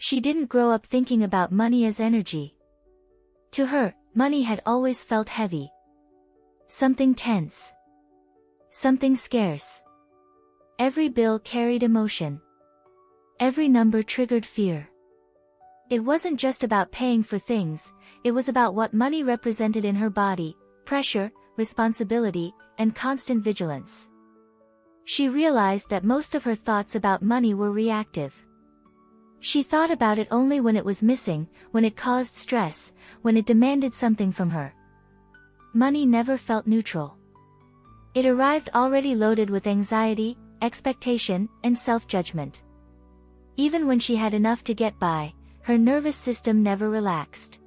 She didn't grow up thinking about money as energy. To her, money had always felt heavy. Something tense. Something scarce. Every bill carried emotion. Every number triggered fear. It wasn't just about paying for things, it was about what money represented in her body: pressure, responsibility, and constant vigilance. She realized that most of her thoughts about money were reactive. She thought about it only when it was missing, when it caused stress, when it demanded something from her. Money never felt neutral. It arrived already loaded with anxiety, expectation, and self-judgment. Even when she had enough to get by, her nervous system never relaxed.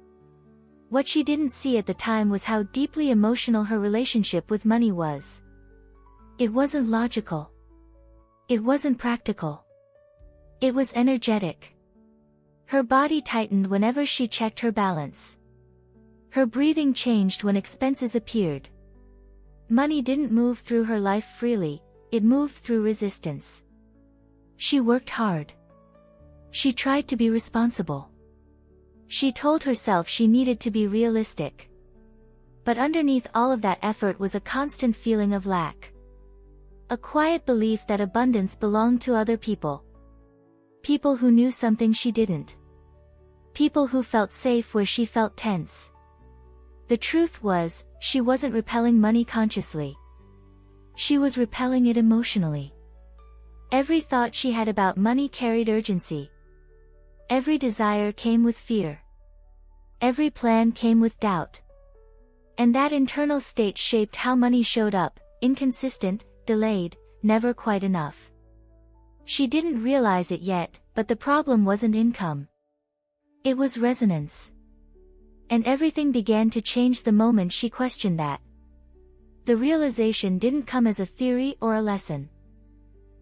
What she didn't see at the time was how deeply emotional her relationship with money was. It wasn't logical. It wasn't practical. It was energetic. Her body tightened whenever she checked her balance. Her breathing changed when expenses appeared. Money didn't move through her life freely, it moved through resistance. She worked hard. She tried to be responsible. She told herself she needed to be realistic. But underneath all of that effort was a constant feeling of lack. A quiet belief that abundance belonged to other people. People who knew something she didn't. People who felt safe where she felt tense. The truth was, she wasn't repelling money consciously. She was repelling it emotionally. Every thought she had about money carried urgency. Every desire came with fear. Every plan came with doubt. And that internal state shaped how money showed up: inconsistent, delayed, never quite enough. She didn't realize it yet, but the problem wasn't income. It was resonance. And everything began to change the moment she questioned that. The realization didn't come as a theory or a lesson.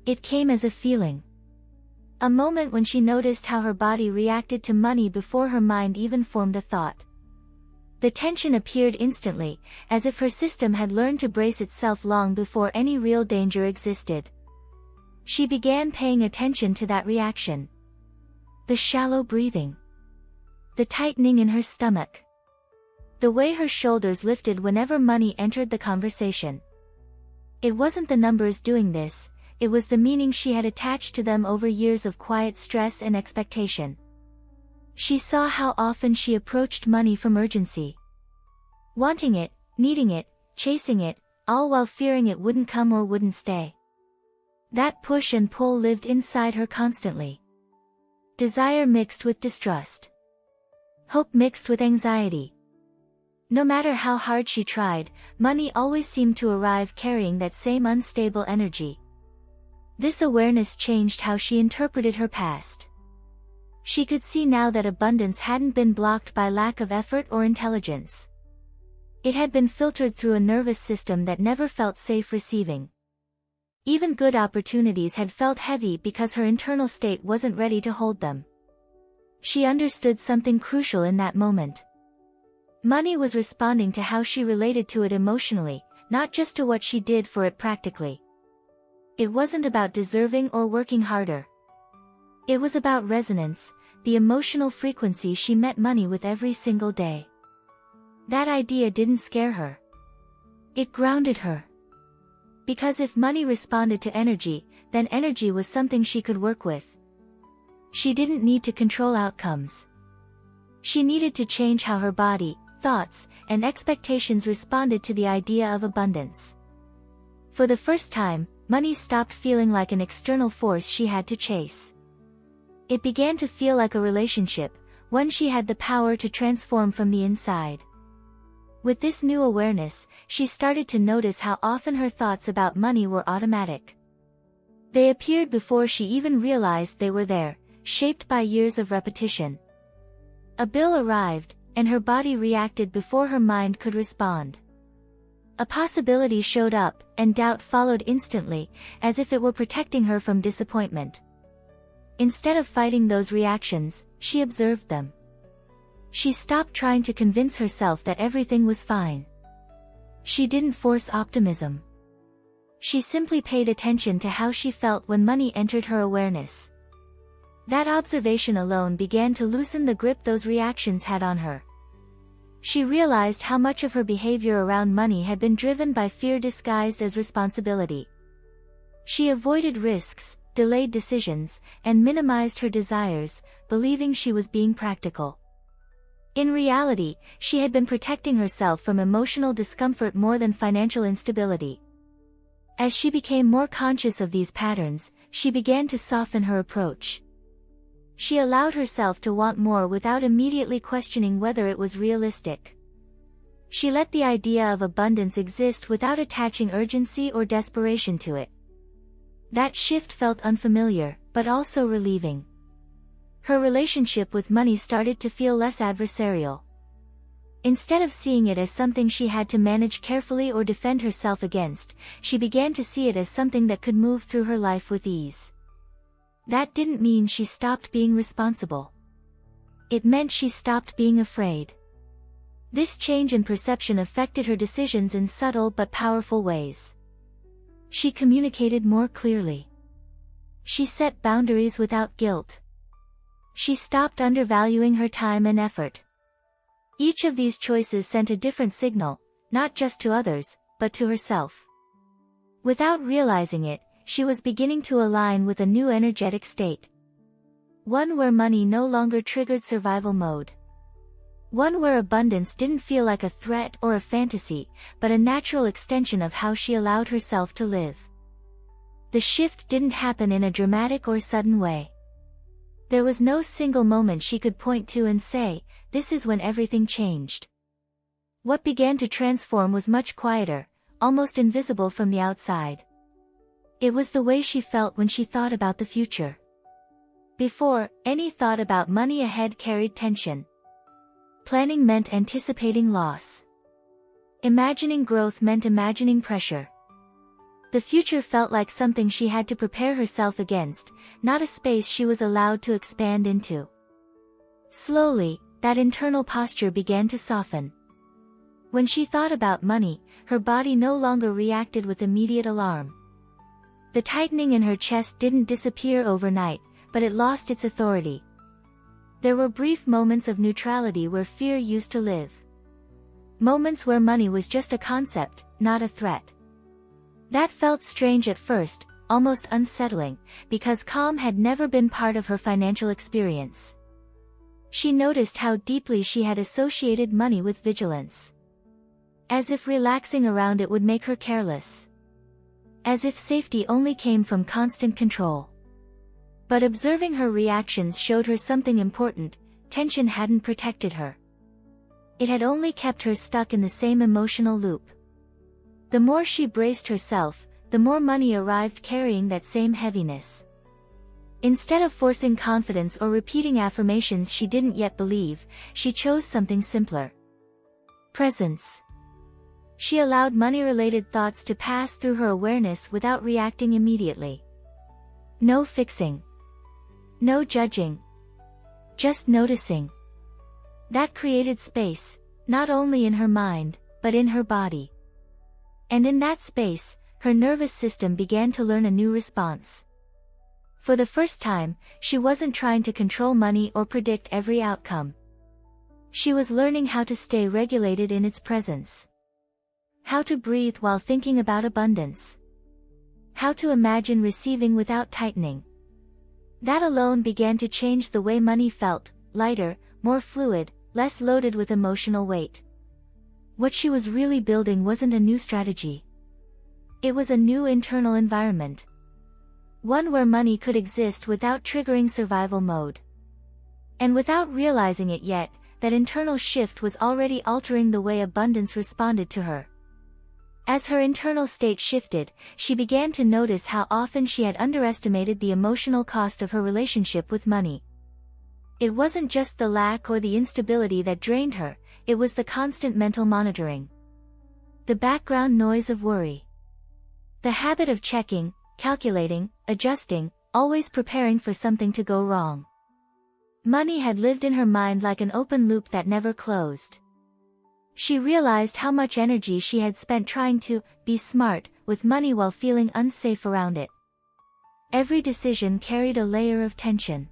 It came as a feeling. A moment when she noticed how her body reacted to money before her mind even formed a thought. The tension appeared instantly, as if her system had learned to brace itself long before any real danger existed. She began paying attention to that reaction. The shallow breathing. The tightening in her stomach. The way her shoulders lifted whenever money entered the conversation. It wasn't the numbers doing this, it was the meaning she had attached to them over years of quiet stress and expectation. She saw how often she approached money from urgency. Wanting it, needing it, chasing it, all while fearing it wouldn't come or wouldn't stay. That push and pull lived inside her constantly. Desire mixed with distrust. Hope mixed with anxiety. No matter how hard she tried, money always seemed to arrive carrying that same unstable energy. This awareness changed how she interpreted her past. She could see now that abundance hadn't been blocked by lack of effort or intelligence. It had been filtered through a nervous system that never felt safe receiving. Even good opportunities had felt heavy because her internal state wasn't ready to hold them. She understood something crucial in that moment. Money was responding to how she related to it emotionally, not just to what she did for it practically. It wasn't about deserving or working harder. It was about resonance, the emotional frequency she met money with every single day. That idea didn't scare her. It grounded her. Because if money responded to energy, then energy was something she could work with. She didn't need to control outcomes. She needed to change how her body, thoughts, and expectations responded to the idea of abundance. For the first time, money stopped feeling like an external force she had to chase. It began to feel like a relationship, one she had the power to transform from the inside. With this new awareness, she started to notice how often her thoughts about money were automatic. They appeared before she even realized they were there, shaped by years of repetition. A bill arrived, and her body reacted before her mind could respond. A possibility showed up, and doubt followed instantly, as if it were protecting her from disappointment. Instead of fighting those reactions, she observed them. She stopped trying to convince herself that everything was fine. She didn't force optimism. She simply paid attention to how she felt when money entered her awareness. That observation alone began to loosen the grip those reactions had on her. She realized how much of her behavior around money had been driven by fear disguised as responsibility. She avoided risks, delayed decisions, and minimized her desires, believing she was being practical. In reality, she had been protecting herself from emotional discomfort more than financial instability. As she became more conscious of these patterns, she began to soften her approach. She allowed herself to want more without immediately questioning whether it was realistic. She let the idea of abundance exist without attaching urgency or desperation to it. That shift felt unfamiliar, but also relieving. Her relationship with money started to feel less adversarial. Instead of seeing it as something she had to manage carefully or defend herself against, she began to see it as something that could move through her life with ease. That didn't mean she stopped being responsible. It meant she stopped being afraid. This change in perception affected her decisions in subtle but powerful ways. She communicated more clearly. She set boundaries without guilt. She stopped undervaluing her time and effort. Each of these choices sent a different signal, not just to others, but to herself. Without realizing it, she was beginning to align with a new energetic state. One where money no longer triggered survival mode. One where abundance didn't feel like a threat or a fantasy, but a natural extension of how she allowed herself to live. The shift didn't happen in a dramatic or sudden way. There was no single moment she could point to and say, "This is when everything changed." What began to transform was much quieter, almost invisible from the outside. It was the way she felt when she thought about the future. Before, any thought about money ahead carried tension. Planning meant anticipating loss. Imagining growth meant imagining pressure. The future felt like something she had to prepare herself against, not a space she was allowed to expand into. Slowly, that internal posture began to soften. When she thought about money, her body no longer reacted with immediate alarm. The tightening in her chest didn't disappear overnight, but it lost its authority. There were brief moments of neutrality where fear used to live. Moments where money was just a concept, not a threat. That felt strange at first, almost unsettling, because calm had never been part of her financial experience. She noticed how deeply she had associated money with vigilance. As if relaxing around it would make her careless. As if safety only came from constant control. But observing her reactions showed her something important: tension hadn't protected her. It had only kept her stuck in the same emotional loop. The more she braced herself, the more money arrived carrying that same heaviness. Instead of forcing confidence or repeating affirmations she didn't yet believe, she chose something simpler. Presence. She allowed money-related thoughts to pass through her awareness without reacting immediately. No fixing. No judging. Just noticing. That created space, not only in her mind, but in her body. And in that space, her nervous system began to learn a new response. For the first time, she wasn't trying to control money or predict every outcome. She was learning how to stay regulated in its presence. How to breathe while thinking about abundance. How to imagine receiving without tightening. That alone began to change the way money felt: lighter, more fluid, less loaded with emotional weight. What she was really building wasn't a new strategy. It was a new internal environment. One where money could exist without triggering survival mode. And without realizing it yet, that internal shift was already altering the way abundance responded to her. As her internal state shifted, she began to notice how often she had underestimated the emotional cost of her relationship with money. It wasn't just the lack or the instability that drained her, it was the constant mental monitoring. The background noise of worry. The habit of checking, calculating, adjusting, always preparing for something to go wrong. Money had lived in her mind like an open loop that never closed. She realized how much energy she had spent trying to be smart with money while feeling unsafe around it. Every decision carried a layer of tension.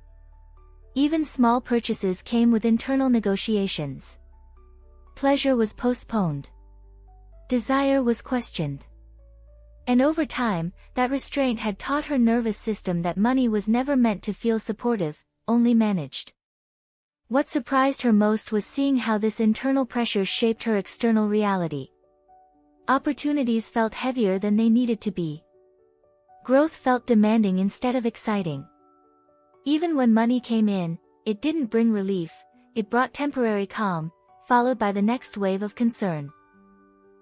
Even small purchases came with internal negotiations. Pleasure was postponed. Desire was questioned. And over time, that restraint had taught her nervous system that money was never meant to feel supportive, only managed. What surprised her most was seeing how this internal pressure shaped her external reality. Opportunities felt heavier than they needed to be. Growth felt demanding instead of exciting. Even when money came in, it didn't bring relief, it brought temporary calm, followed by the next wave of concern.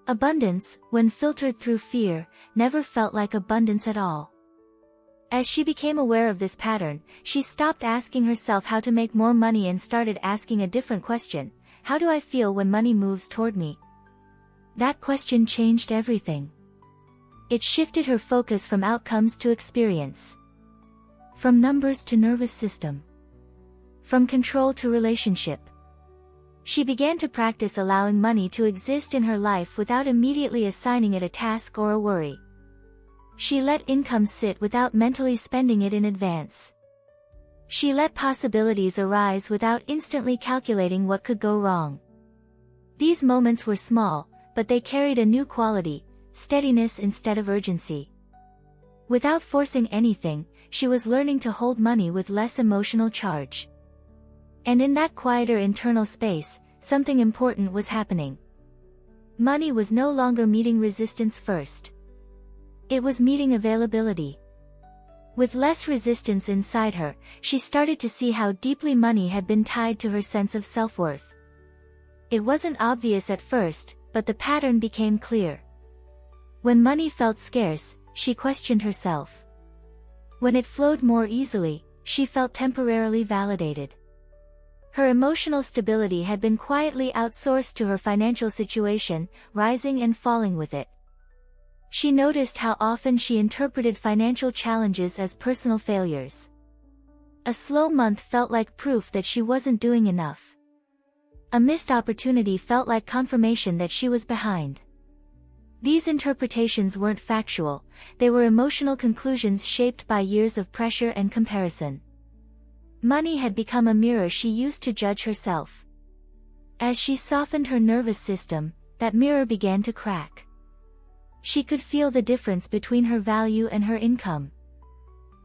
Abundance, when filtered through fear, never felt like abundance at all. As she became aware of this pattern, she stopped asking herself how to make more money and started asking a different question: how do I feel when money moves toward me? That question changed everything. It shifted her focus from outcomes to experience. From numbers to nervous system. From control to relationship. She began to practice allowing money to exist in her life without immediately assigning it a task or a worry. She let income sit without mentally spending it in advance. She let possibilities arise without instantly calculating what could go wrong. These moments were small, but they carried a new quality: steadiness instead of urgency. Without forcing anything, she was learning to hold money with less emotional charge. And in that quieter internal space, something important was happening. Money was no longer meeting resistance first. It was meeting availability. With less resistance inside her, she started to see how deeply money had been tied to her sense of self-worth. It wasn't obvious at first, but the pattern became clear. When money felt scarce, she questioned herself. When it flowed more easily, she felt temporarily validated. Her emotional stability had been quietly outsourced to her financial situation, rising and falling with it. She noticed how often she interpreted financial challenges as personal failures. A slow month felt like proof that she wasn't doing enough. A missed opportunity felt like confirmation that she was behind. These interpretations weren't factual, they were emotional conclusions shaped by years of pressure and comparison. Money had become a mirror she used to judge herself. As she softened her nervous system, that mirror began to crack. She could feel the difference between her value and her income.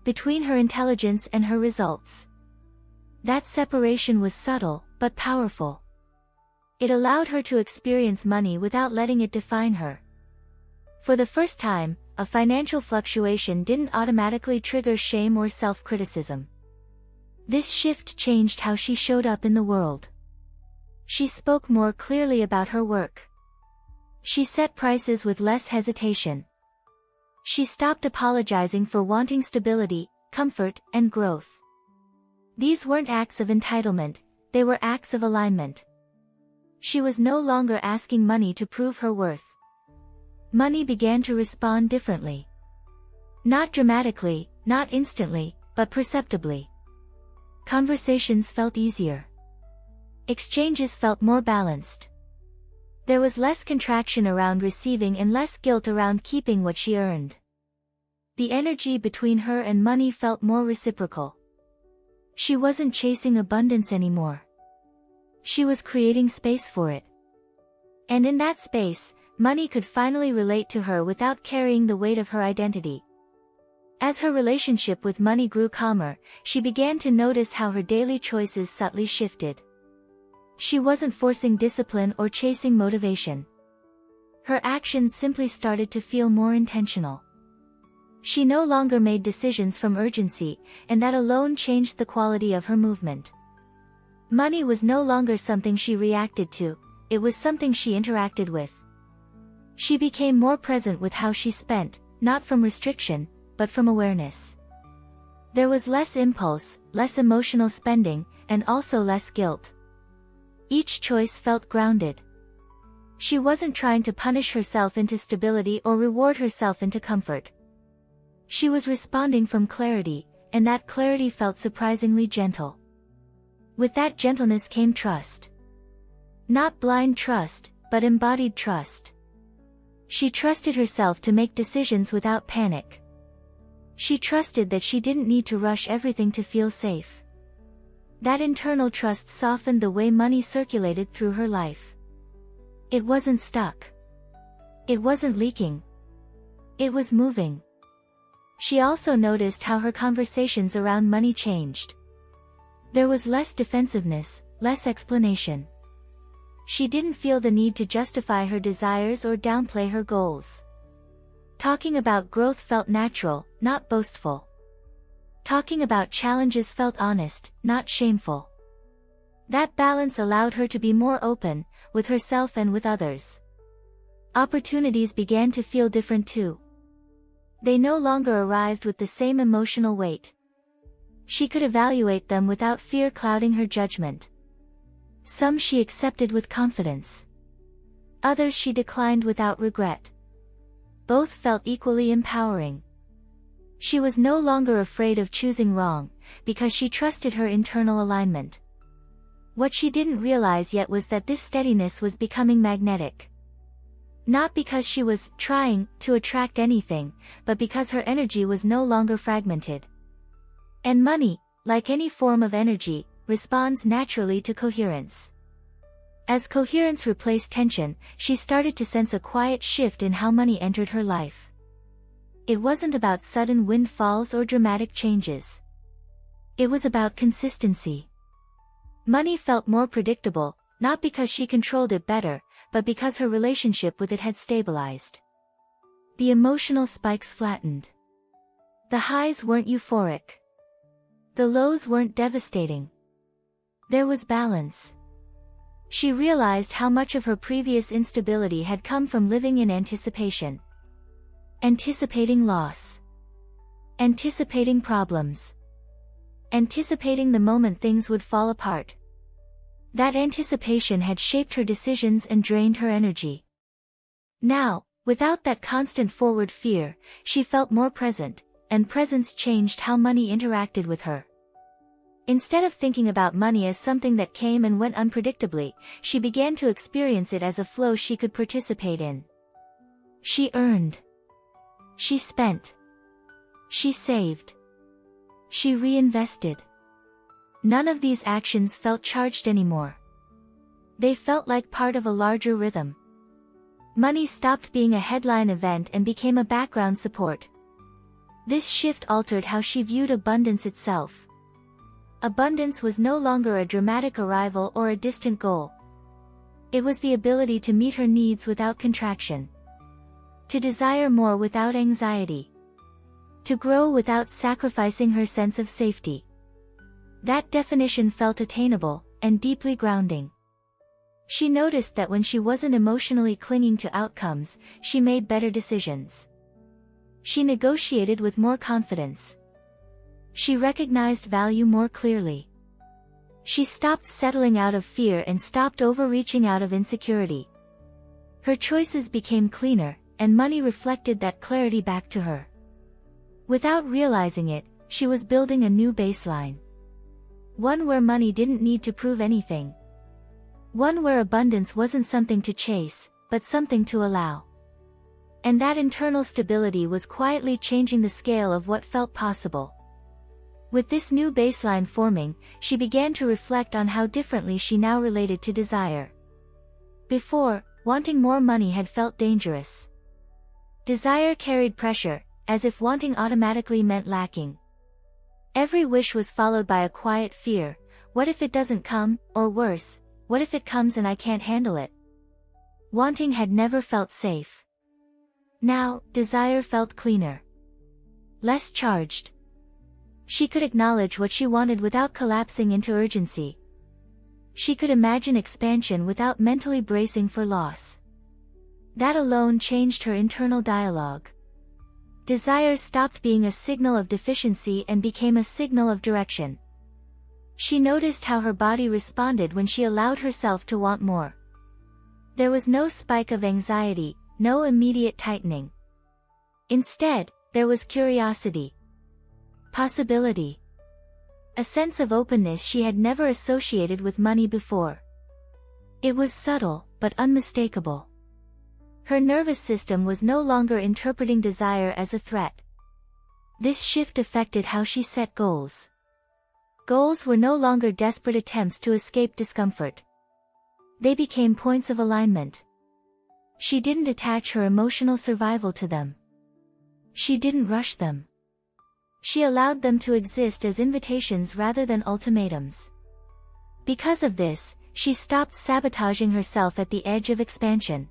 Between her intelligence and her results. That separation was subtle, but powerful. It allowed her to experience money without letting it define her. For the first time, a financial fluctuation didn't automatically trigger shame or self-criticism. This shift changed how she showed up in the world. She spoke more clearly about her work. She set prices with less hesitation. She stopped apologizing for wanting stability, comfort, and growth. These weren't acts of entitlement, they were acts of alignment. She was no longer asking money to prove her worth. Money began to respond differently. Not dramatically, not instantly, but perceptibly. Conversations felt easier. Exchanges felt more balanced. There was less contraction around receiving and less guilt around keeping what she earned. The energy between her and money felt more reciprocal. She wasn't chasing abundance anymore. She was creating space for it. And in that space, money could finally relate to her without carrying the weight of her identity. As her relationship with money grew calmer, she began to notice how her daily choices subtly shifted. She wasn't forcing discipline or chasing motivation. Her actions simply started to feel more intentional. She no longer made decisions from urgency, and that alone changed the quality of her movement. Money was no longer something she reacted to, it was something she interacted with. She became more present with how she spent, not from restriction, but from awareness. There was less impulse, less emotional spending, and also less guilt. Each choice felt grounded. She wasn't trying to punish herself into stability or reward herself into comfort. She was responding from clarity, and that clarity felt surprisingly gentle. With that gentleness came trust. Not blind trust, but embodied trust. She trusted herself to make decisions without panic. She trusted that she didn't need to rush everything to feel safe. That internal trust softened the way money circulated through her life. It wasn't stuck. It wasn't leaking. It was moving. She also noticed how her conversations around money changed. There was less defensiveness, less explanation. She didn't feel the need to justify her desires or downplay her goals. Talking about growth felt natural, not boastful. Talking about challenges felt honest, not shameful. That balance allowed her to be more open, with herself and with others. Opportunities began to feel different too. They no longer arrived with the same emotional weight. She could evaluate them without fear clouding her judgment. Some she accepted with confidence. Others she declined without regret. Both felt equally empowering. She was no longer afraid of choosing wrong, because she trusted her internal alignment. What she didn't realize yet was that this steadiness was becoming magnetic. Not because she was trying to attract anything, but because her energy was no longer fragmented. And money, like any form of energy, responds naturally to coherence. As coherence replaced tension, she started to sense a quiet shift in how money entered her life. It wasn't about sudden windfalls or dramatic changes. It was about consistency. Money felt more predictable, not because she controlled it better, but because her relationship with it had stabilized. The emotional spikes flattened. The highs weren't euphoric. The lows weren't devastating. There was balance. She realized how much of her previous instability had come from living in anticipation. Anticipating loss. Anticipating problems. Anticipating the moment things would fall apart. That anticipation had shaped her decisions and drained her energy. Now, without that constant forward fear, she felt more present, and presence changed how money interacted with her. Instead of thinking about money as something that came and went unpredictably, she began to experience it as a flow she could participate in. She earned. She spent. She saved. She reinvested. None of these actions felt charged anymore. They felt like part of a larger rhythm. Money stopped being a headline event and became a background support. This shift altered how she viewed abundance itself. Abundance was no longer a dramatic arrival or a distant goal. It was the ability to meet her needs without contraction. To desire more without anxiety. To grow without sacrificing her sense of safety. That definition felt attainable, and deeply grounding. She noticed that when she wasn't emotionally clinging to outcomes, she made better decisions. She negotiated with more confidence. She recognized value more clearly. She stopped settling out of fear and stopped overreaching out of insecurity. Her choices became cleaner, and money reflected that clarity back to her. Without realizing it, she was building a new baseline. One where money didn't need to prove anything. One where abundance wasn't something to chase, but something to allow. And that internal stability was quietly changing the scale of what felt possible. With this new baseline forming, she began to reflect on how differently she now related to desire. Before, wanting more money had felt dangerous. Desire carried pressure, as if wanting automatically meant lacking. Every wish was followed by a quiet fear: what if it doesn't come, or worse, what if it comes and I can't handle it? Wanting had never felt safe. Now, desire felt cleaner. Less charged. She could acknowledge what she wanted without collapsing into urgency. She could imagine expansion without mentally bracing for loss. That alone changed her internal dialogue. Desire stopped being a signal of deficiency and became a signal of direction. She noticed how her body responded when she allowed herself to want more. There was no spike of anxiety, no immediate tightening. Instead, there was curiosity. Possibility. A sense of openness she had never associated with money before. It was subtle, but unmistakable. Her nervous system was no longer interpreting desire as a threat. This shift affected how she set goals. Goals were no longer desperate attempts to escape discomfort. They became points of alignment. She didn't attach her emotional survival to them. She didn't rush them. She allowed them to exist as invitations rather than ultimatums. Because of this, she stopped sabotaging herself at the edge of expansion.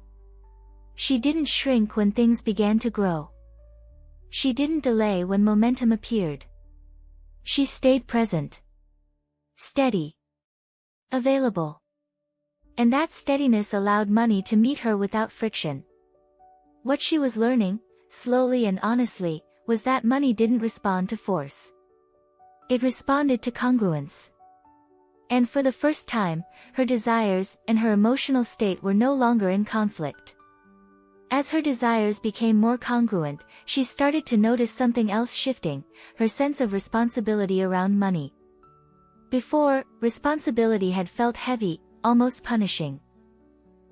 She didn't shrink when things began to grow. She didn't delay when momentum appeared. She stayed present. Steady. Available. And that steadiness allowed money to meet her without friction. What she was learning, slowly and honestly, was that money didn't respond to force. It responded to congruence. And for the first time, her desires and her emotional state were no longer in conflict. As her desires became more congruent, she started to notice something else shifting, her sense of responsibility around money. Before, responsibility had felt heavy, almost punishing.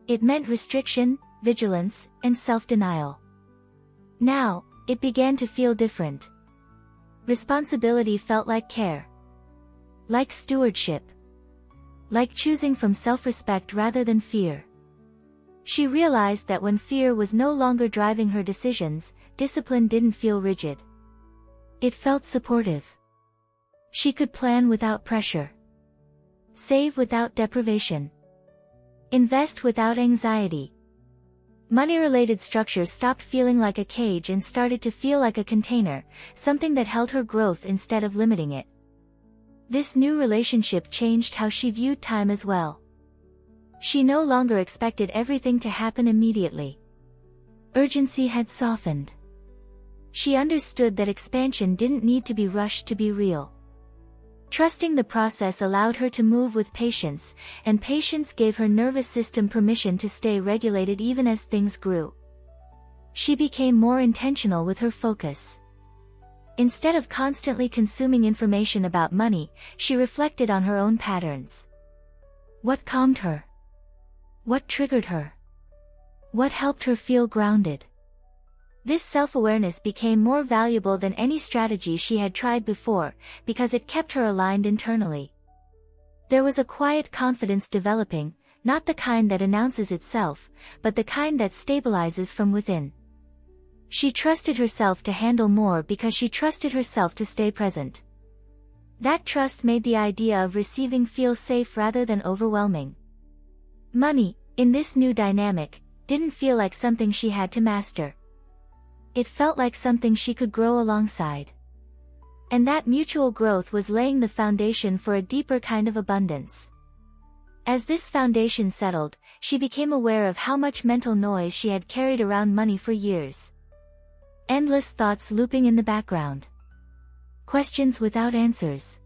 It meant restriction, vigilance, and self-denial. Now, it began to feel different. Responsibility felt like care. Like stewardship. Like choosing from self-respect rather than fear. She realized that when fear was no longer driving her decisions, discipline didn't feel rigid. It felt supportive. She could plan without pressure. Save without deprivation. Invest without anxiety. Money-related structures stopped feeling like a cage and started to feel like a container, something that held her growth instead of limiting it. This new relationship changed how she viewed time as well. She no longer expected everything to happen immediately. Urgency had softened. She understood that expansion didn't need to be rushed to be real. Trusting the process allowed her to move with patience, and patience gave her nervous system permission to stay regulated even as things grew. She became more intentional with her focus. Instead of constantly consuming information about money, she reflected on her own patterns. What calmed her? What triggered her? What helped her feel grounded? This self-awareness became more valuable than any strategy she had tried before, because it kept her aligned internally. There was a quiet confidence developing, not the kind that announces itself, but the kind that stabilizes from within. She trusted herself to handle more because she trusted herself to stay present. That trust made the idea of receiving feel safe rather than overwhelming. Money, in this new dynamic, didn't feel like something she had to master. It felt like something she could grow alongside. And that mutual growth was laying the foundation for a deeper kind of abundance. As this foundation settled, she became aware of how much mental noise she had carried around money for years. Endless thoughts looping in the background. Questions without answers.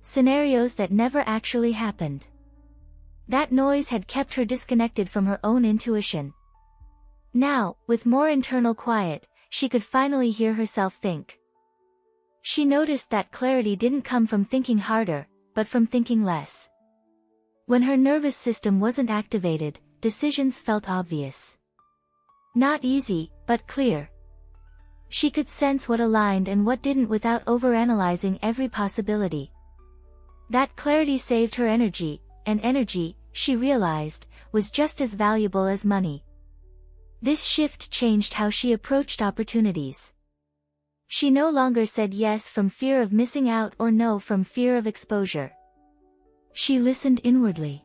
Scenarios that never actually happened. That noise had kept her disconnected from her own intuition. Now, with more internal quiet, she could finally hear herself think. She noticed that clarity didn't come from thinking harder, but from thinking less. When her nervous system wasn't activated, decisions felt obvious. Not easy, but clear. She could sense what aligned and what didn't without overanalyzing every possibility. That clarity saved her energy, and energy, she realized, was just as valuable as money. This shift changed how she approached opportunities. She no longer said yes from fear of missing out or no from fear of exposure. She listened inwardly.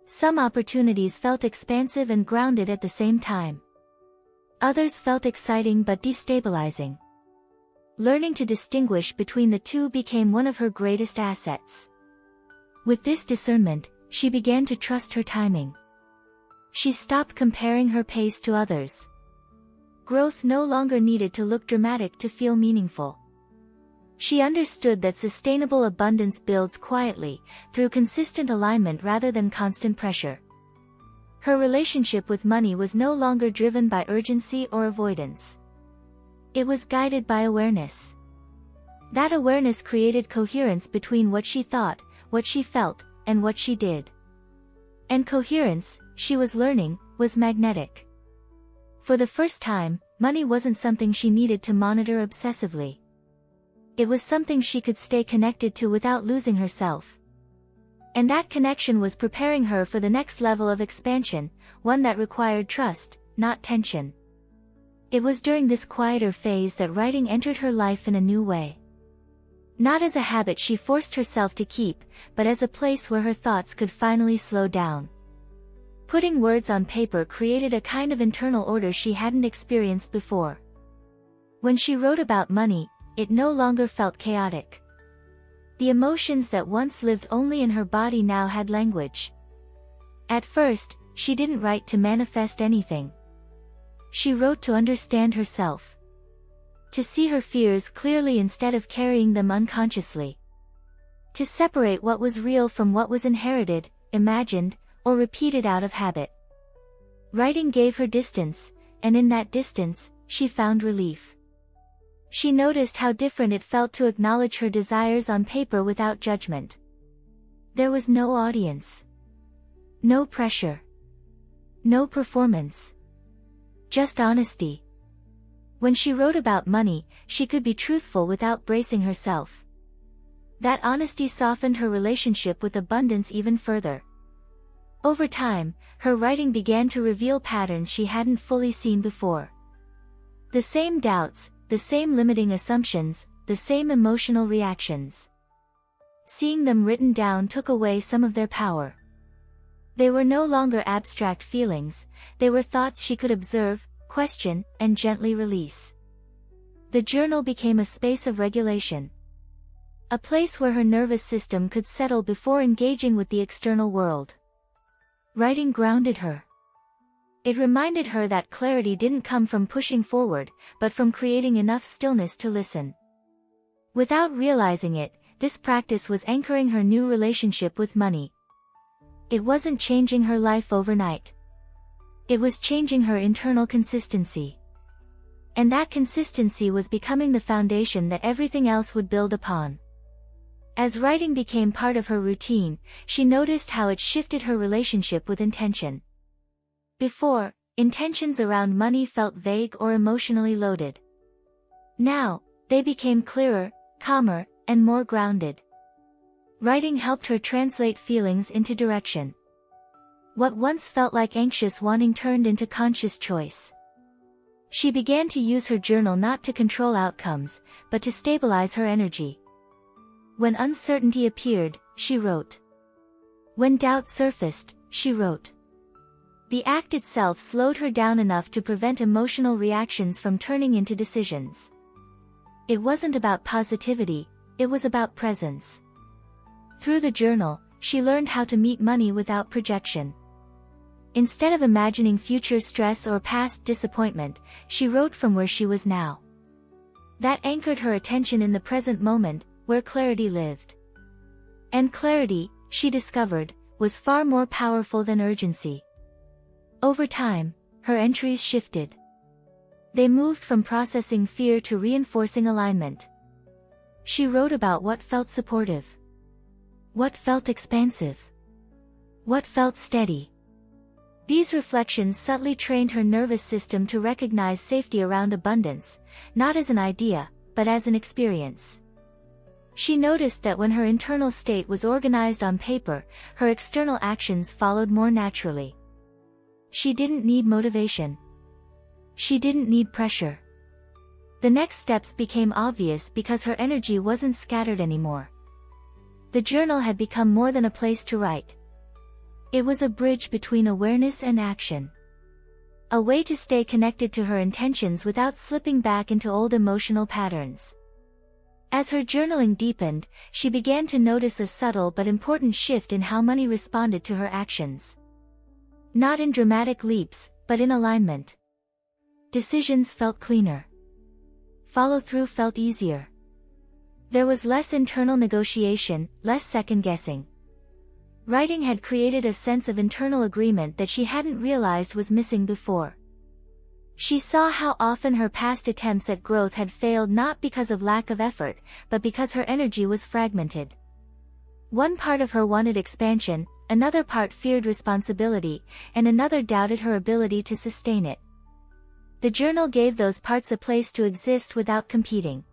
Some opportunities felt expansive and grounded at the same time. Others felt exciting but destabilizing. Learning to distinguish between the two became one of her greatest assets. With this discernment, she began to trust her timing. She stopped comparing her pace to others. Growth no longer needed to look dramatic to feel meaningful. She understood that sustainable abundance builds quietly, through consistent alignment rather than constant pressure. Her relationship with money was no longer driven by urgency or avoidance. It was guided by awareness. That awareness created coherence between what she thought, what she felt, and what she did. And coherence, she was learning, was magnetic. For the first time, money wasn't something she needed to monitor obsessively. It was something she could stay connected to without losing herself. And that connection was preparing her for the next level of expansion, one that required trust, not tension. It was during this quieter phase that writing entered her life in a new way. Not as a habit she forced herself to keep, but as a place where her thoughts could finally slow down. Putting words on paper created a kind of internal order she hadn't experienced before. When she wrote about money, it no longer felt chaotic. The emotions that once lived only in her body now had language. At first, she didn't write to manifest anything. She wrote to understand herself. To see her fears clearly instead of carrying them unconsciously. To separate what was real from what was inherited, imagined, or repeated out of habit. Writing gave her distance, and in that distance, she found relief. She noticed how different it felt to acknowledge her desires on paper without judgment. There was no audience. No pressure. No performance. Just honesty. When she wrote about money, she could be truthful without bracing herself. That honesty softened her relationship with abundance even further. Over time, her writing began to reveal patterns she hadn't fully seen before. The same doubts, the same limiting assumptions, the same emotional reactions. Seeing them written down took away some of their power. They were no longer abstract feelings, they were thoughts she could observe, question, and gently release. The journal became a space of regulation. A place where her nervous system could settle before engaging with the external world. Writing grounded her. It reminded her that clarity didn't come from pushing forward, but from creating enough stillness to listen. Without realizing it, this practice was anchoring her new relationship with money. It wasn't changing her life overnight. It was changing her internal consistency. And that consistency was becoming the foundation that everything else would build upon. As writing became part of her routine, she noticed how it shifted her relationship with intention. Before, intentions around money felt vague or emotionally loaded. Now, they became clearer, calmer, and more grounded. Writing helped her translate feelings into direction. What once felt like anxious wanting turned into conscious choice. She began to use her journal not to control outcomes, but to stabilize her energy. When uncertainty appeared, she wrote. When doubt surfaced, she wrote. The act itself slowed her down enough to prevent emotional reactions from turning into decisions. It wasn't about positivity, it was about presence. Through the journal, she learned how to meet money without projection. Instead of imagining future stress or past disappointment, she wrote from where she was now. That anchored her attention in the present moment, where clarity lived. And clarity, she discovered, was far more powerful than urgency. Over time, her entries shifted. They moved from processing fear to reinforcing alignment. She wrote about what felt supportive. What felt expansive. What felt steady. These reflections subtly trained her nervous system to recognize safety around abundance, not as an idea, but as an experience. She noticed that when her internal state was organized on paper, her external actions followed more naturally. She didn't need motivation. She didn't need pressure. The next steps became obvious because her energy wasn't scattered anymore. The journal had become more than a place to write. It was a bridge between awareness and action. A way to stay connected to her intentions without slipping back into old emotional patterns. As her journaling deepened, she began to notice a subtle but important shift in how money responded to her actions. Not in dramatic leaps, but in alignment. Decisions felt cleaner. Follow-through felt easier. There was less internal negotiation, less second-guessing. Writing had created a sense of internal agreement that she hadn't realized was missing before. She saw how often her past attempts at growth had failed not because of lack of effort, but because her energy was fragmented. One part of her wanted expansion, another part feared responsibility, and another doubted her ability to sustain it. The journal gave those parts a place to exist without competing.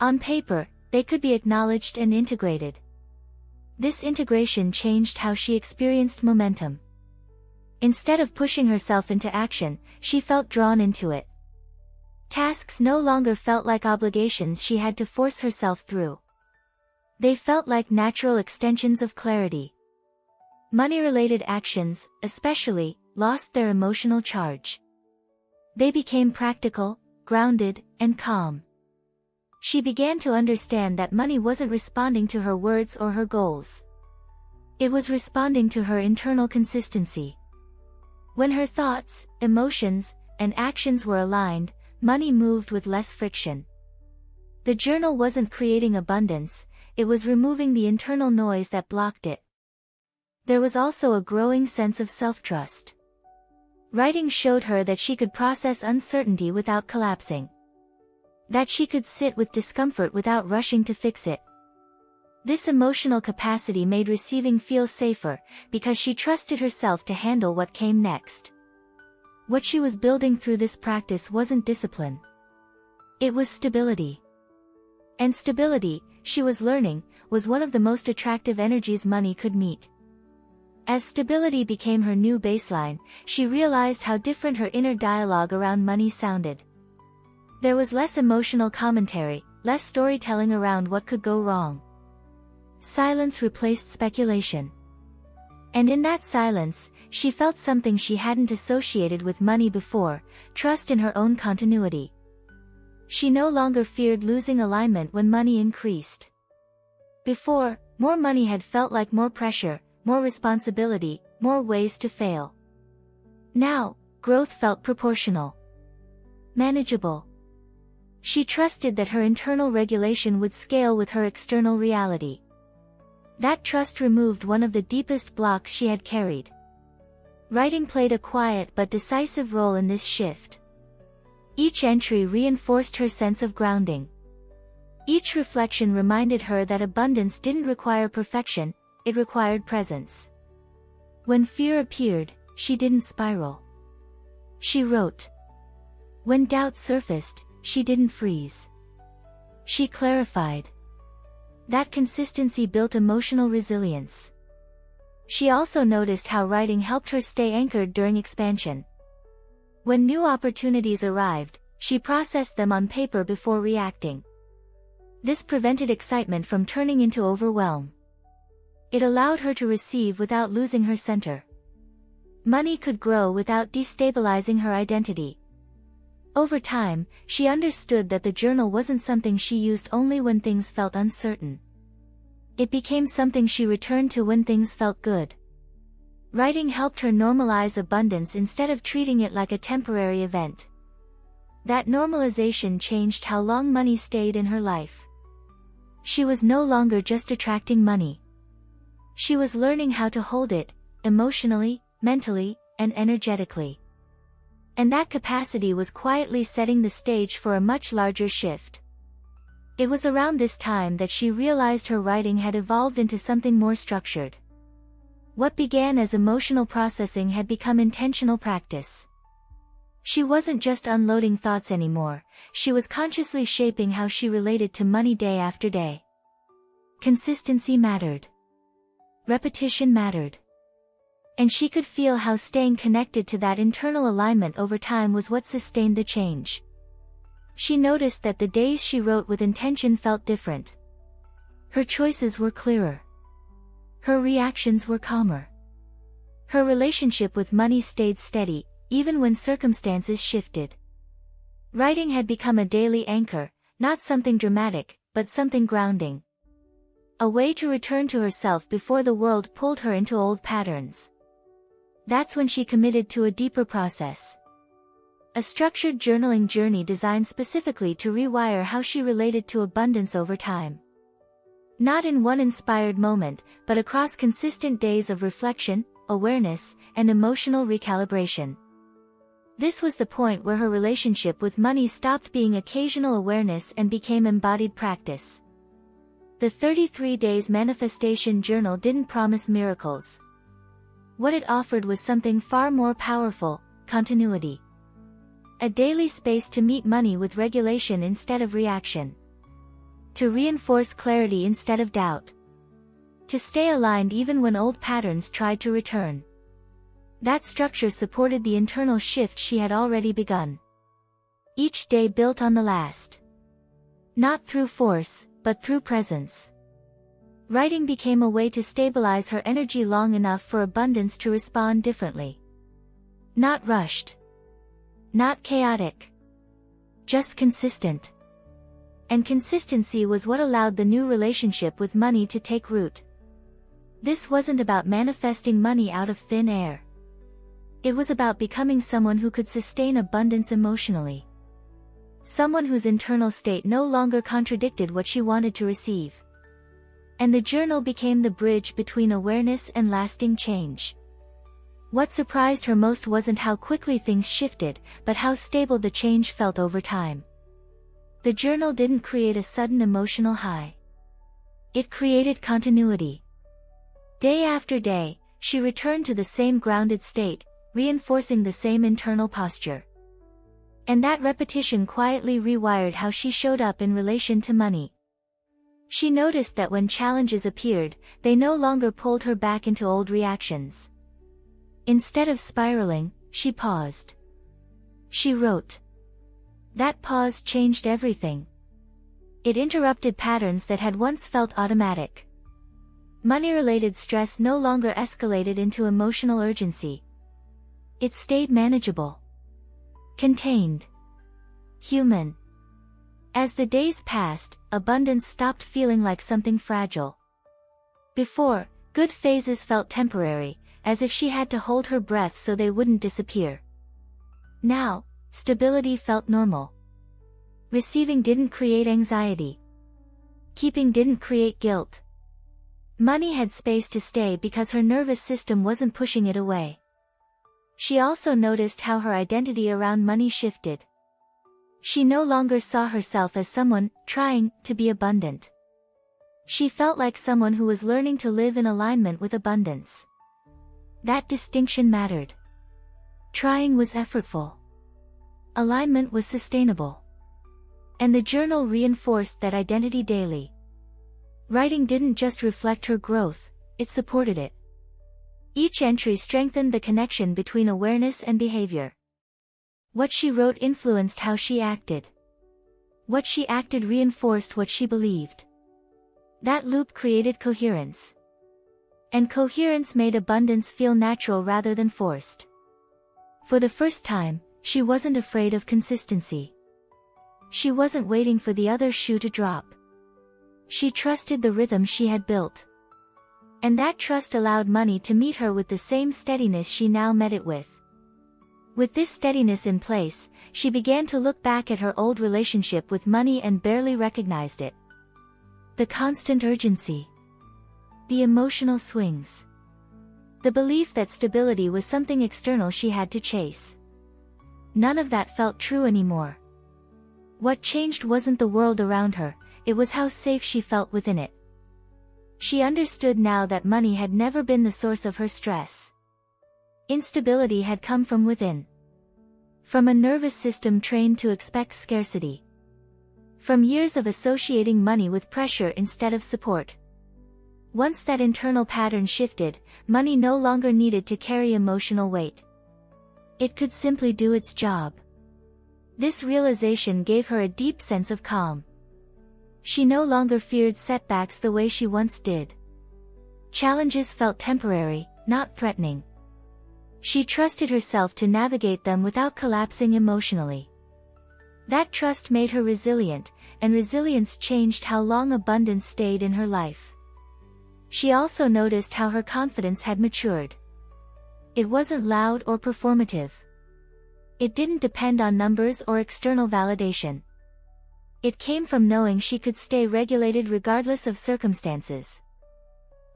On paper, they could be acknowledged and integrated. This integration changed how she experienced momentum. Instead of pushing herself into action, she felt drawn into it. Tasks no longer felt like obligations she had to force herself through. They felt like natural extensions of clarity. Money-related actions, especially, lost their emotional charge. They became practical, grounded, and calm. She began to understand that money wasn't responding to her words or her goals. It was responding to her internal consistency. When her thoughts, emotions, and actions were aligned, money moved with less friction. The journal wasn't creating abundance, it was removing the internal noise that blocked it. There was also a growing sense of self-trust. Writing showed her that she could process uncertainty without collapsing. That she could sit with discomfort without rushing to fix it. This emotional capacity made receiving feel safer, because she trusted herself to handle what came next. What she was building through this practice wasn't discipline. It was stability. And stability, she was learning, was one of the most attractive energies money could meet. As stability became her new baseline, she realized how different her inner dialogue around money sounded. There was less emotional commentary, less storytelling around what could go wrong. Silence replaced speculation. And in that silence, she felt something she hadn't associated with money before, trust in her own continuity. She no longer feared losing alignment when money increased. Before, more money had felt like more pressure, more responsibility, more ways to fail. Now, growth felt proportional. Manageable. She trusted that her internal regulation would scale with her external reality. That trust removed one of the deepest blocks she had carried. Writing played a quiet but decisive role in this shift. Each entry reinforced her sense of grounding. Each reflection reminded her that abundance didn't require perfection, it required presence. When fear appeared, she didn't spiral. She wrote. When doubt surfaced, she didn't freeze. She clarified. That consistency built emotional resilience. She also noticed how writing helped her stay anchored during expansion. When new opportunities arrived, she processed them on paper before reacting. This prevented excitement from turning into overwhelm. It allowed her to receive without losing her center. Money could grow without destabilizing her identity. Over time, she understood that the journal wasn't something she used only when things felt uncertain. It became something she returned to when things felt good. Writing helped her normalize abundance instead of treating it like a temporary event. That normalization changed how long money stayed in her life. She was no longer just attracting money. She was learning how to hold it, emotionally, mentally, and energetically. And that capacity was quietly setting the stage for a much larger shift. It was around this time that she realized her writing had evolved into something more structured. What began as emotional processing had become intentional practice. She wasn't just unloading thoughts anymore, she was consciously shaping how she related to money day after day. Consistency mattered. Repetition mattered. And she could feel how staying connected to that internal alignment over time was what sustained the change. She noticed that the days she wrote with intention felt different. Her choices were clearer. Her reactions were calmer. Her relationship with money stayed steady, even when circumstances shifted. Writing had become a daily anchor, not something dramatic, but something grounding. A way to return to herself before the world pulled her into old patterns. That's when she committed to a deeper process. A structured journaling journey designed specifically to rewire how she related to abundance over time. Not in one inspired moment, but across consistent days of reflection, awareness, and emotional recalibration. This was the point where her relationship with money stopped being occasional awareness and became embodied practice. The 33 Days Manifestation Journal didn't promise miracles. What it offered was something far more powerful: continuity. A daily space to meet money with regulation instead of reaction. To reinforce clarity instead of doubt. To stay aligned even when old patterns tried to return. That structure supported the internal shift she had already begun. Each day built on the last. Not through force, but through presence. Writing became a way to stabilize her energy long enough for abundance to respond differently. Not rushed. Not chaotic. Just consistent. And consistency was what allowed the new relationship with money to take root. This wasn't about manifesting money out of thin air. It was about becoming someone who could sustain abundance emotionally. Someone whose internal state no longer contradicted what she wanted to receive. And the journal became the bridge between awareness and lasting change. What surprised her most wasn't how quickly things shifted, but how stable the change felt over time. The journal didn't create a sudden emotional high. It created continuity. Day after day, she returned to the same grounded state, reinforcing the same internal posture. And that repetition quietly rewired how she showed up in relation to money. She noticed that when challenges appeared, they no longer pulled her back into old reactions. Instead of spiraling, she paused. She wrote. That pause changed everything. It interrupted patterns that had once felt automatic. Money-related stress no longer escalated into emotional urgency. It stayed manageable. Contained. Human. As the days passed, abundance stopped feeling like something fragile. Before, good phases felt temporary, as if she had to hold her breath so they wouldn't disappear. Now, stability felt normal. Receiving didn't create anxiety. Keeping didn't create guilt. Money had space to stay because her nervous system wasn't pushing it away. She also noticed how her identity around money shifted. She no longer saw herself as someone trying to be abundant. She felt like someone who was learning to live in alignment with abundance. That distinction mattered. Trying was effortful. Alignment was sustainable. And the journal reinforced that identity daily. Writing didn't just reflect her growth, it supported it. Each entry strengthened the connection between awareness and behavior. What she wrote influenced how she acted. What she acted reinforced what she believed. That loop created coherence. And coherence made abundance feel natural rather than forced. For the first time, she wasn't afraid of consistency. She wasn't waiting for the other shoe to drop. She trusted the rhythm she had built. And that trust allowed money to meet her with the same steadiness she now met it with. With this steadiness in place, she began to look back at her old relationship with money and barely recognized it. The constant urgency. The emotional swings. The belief that stability was something external she had to chase. None of that felt true anymore. What changed wasn't the world around her, it was how safe she felt within it. She understood now that money had never been the source of her stress. Instability had come from within. From a nervous system trained to expect scarcity. From years of associating money with pressure instead of support. Once that internal pattern shifted, money no longer needed to carry emotional weight. It could simply do its job. This realization gave her a deep sense of calm. She no longer feared setbacks the way she once did. Challenges felt temporary, not threatening. She trusted herself to navigate them without collapsing emotionally. That trust made her resilient, and resilience changed how long abundance stayed in her life. She also noticed how her confidence had matured. It wasn't loud or performative. It didn't depend on numbers or external validation. It came from knowing she could stay regulated regardless of circumstances.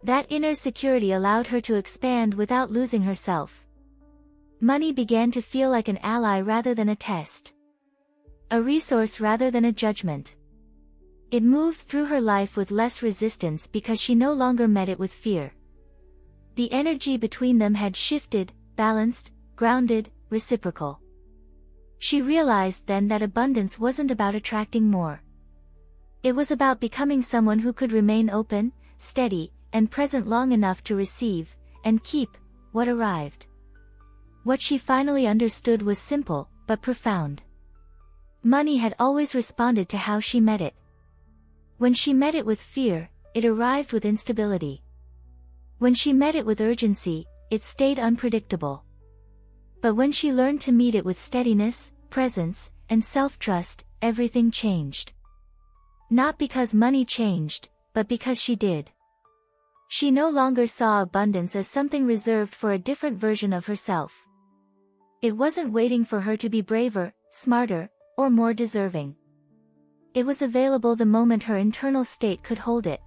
That inner security allowed her to expand without losing herself. Money began to feel like an ally rather than a test. A resource rather than a judgment. It moved through her life with less resistance because she no longer met it with fear. The energy between them had shifted, balanced, grounded, reciprocal. She realized then that abundance wasn't about attracting more. It was about becoming someone who could remain open, steady, and present long enough to receive, and keep, what arrived. What she finally understood was simple, but profound. Money had always responded to how she met it. When she met it with fear, it arrived with instability. When she met it with urgency, it stayed unpredictable. But when she learned to meet it with steadiness, presence, and self-trust, everything changed. Not because money changed, but because she did. She no longer saw abundance as something reserved for a different version of herself. It wasn't waiting for her to be braver, smarter, or more deserving. It was available the moment her internal state could hold it.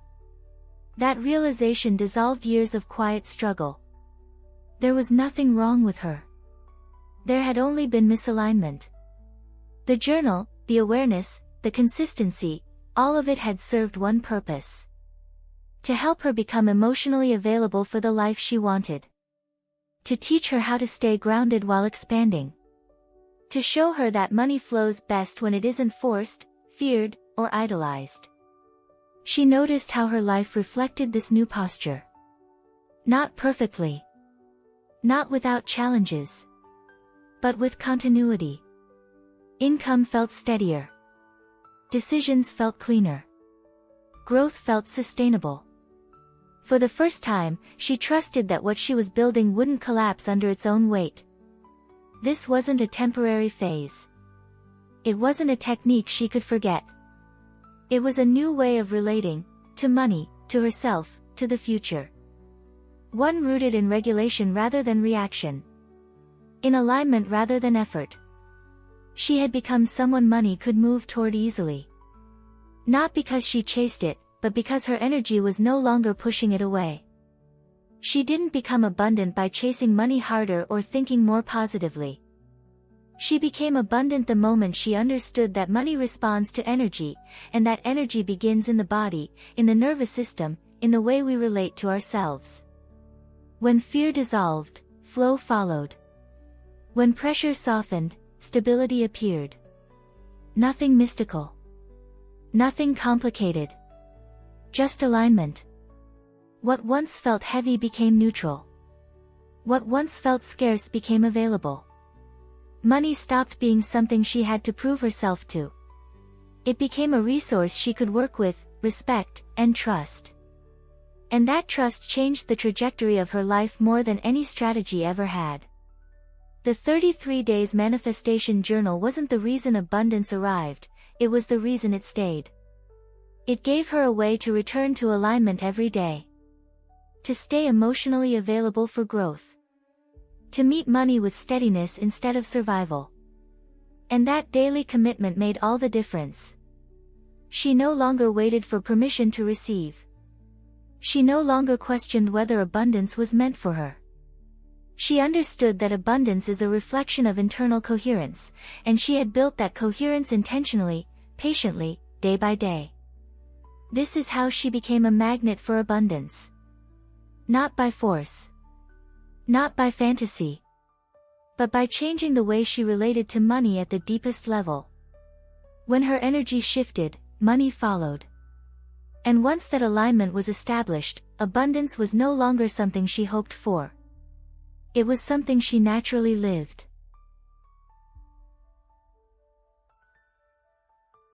That realization dissolved years of quiet struggle. There was nothing wrong with her. There had only been misalignment. The journal, the awareness, the consistency, all of it had served one purpose: to help her become emotionally available for the life she wanted. To teach her how to stay grounded while expanding. To show her that money flows best when it isn't forced, feared, or idolized. She noticed how her life reflected this new posture. Not perfectly. Not without challenges. But with continuity. Income felt steadier. Decisions felt cleaner. Growth felt sustainable. For the first time, she trusted that what she was building wouldn't collapse under its own weight. This wasn't a temporary phase. It wasn't a technique she could forget. It was a new way of relating, to money, to herself, to the future. One rooted in regulation rather than reaction. In alignment rather than effort. She had become someone money could move toward easily. Not because she chased it, but because her energy was no longer pushing it away. She didn't become abundant by chasing money harder or thinking more positively. She became abundant the moment she understood that money responds to energy, and that energy begins in the body, in the nervous system, in the way we relate to ourselves. When fear dissolved, flow followed. When pressure softened, stability appeared. Nothing mystical. Nothing complicated. Just alignment. What once felt heavy became neutral. What once felt scarce became available. Money stopped being something she had to prove herself to. It became a resource she could work with, respect, and trust. And that trust changed the trajectory of her life more than any strategy ever had. The 33 Days Manifestation Journal wasn't the reason abundance arrived, it was the reason it stayed. It gave her a way to return to alignment every day. To stay emotionally available for growth. To meet money with steadiness instead of survival. And that daily commitment made all the difference. She no longer waited for permission to receive. She no longer questioned whether abundance was meant for her. She understood that abundance is a reflection of internal coherence, and she had built that coherence intentionally, patiently, day by day. This is how she became a magnet for abundance. Not by force. Not by fantasy. But by changing the way she related to money at the deepest level. When her energy shifted, money followed. And once that alignment was established, abundance was no longer something she hoped for. It was something she naturally lived.